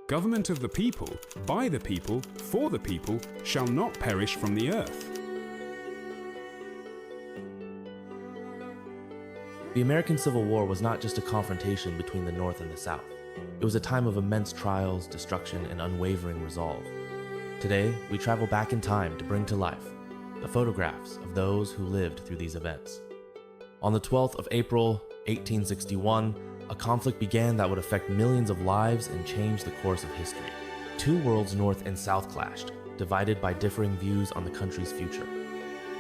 Government of the people, by the people, for the people, shall not perish from the earth. The American Civil War was not just a confrontation between the North and the South. It was a time of immense trials, destruction, and unwavering resolve. Today, we travel back in time to bring to life the photographs of those who lived through these events. On the 12th of April, 1861, a conflict began that would affect millions of lives and change the course of history. Two worlds, North and South, clashed, divided by differing views on the country's future.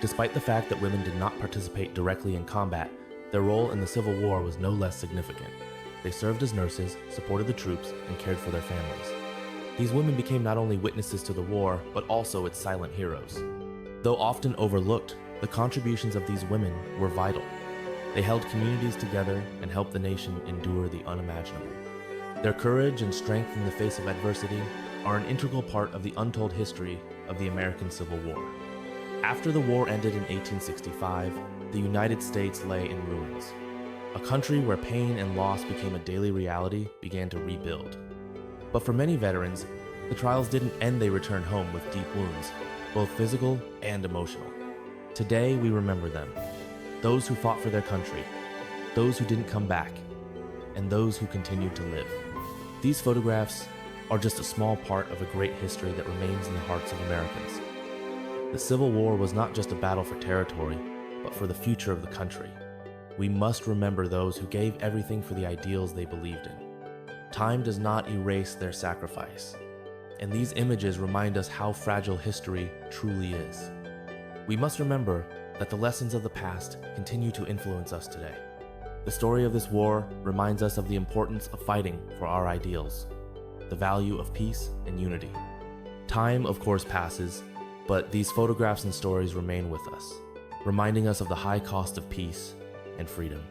Despite the fact that women did not participate directly in combat, their role in the Civil War was no less significant. They served as nurses, supported the troops, and cared for their families. These women became not only witnesses to the war, but also its silent heroes. Though often overlooked, the contributions of these women were vital. They held communities together and helped the nation endure the unimaginable. Their courage and strength in the face of adversity are an integral part of the untold history of the American Civil War. After the war ended in 1865, the United States lay in ruins. A country where pain and loss became a daily reality began to rebuild. But for many veterans, the trials didn't end. They returned home with deep wounds, both physical and emotional. Today, we remember them. Those who fought for their country, those who didn't come back, and those who continued to live. These photographs are just a small part of a great history that remains in the hearts of Americans. The Civil War was not just a battle for territory, but for the future of the country. We must remember those who gave everything for the ideals they believed in. Time does not erase their sacrifice, and these images remind us how fragile history truly is. We must remember that the lessons of the past continue to influence us today. The story of this war reminds us of the importance of fighting for our ideals, the value of peace and unity. Time, of course, passes, but these photographs and stories remain with us, reminding us of the high cost of peace and freedom.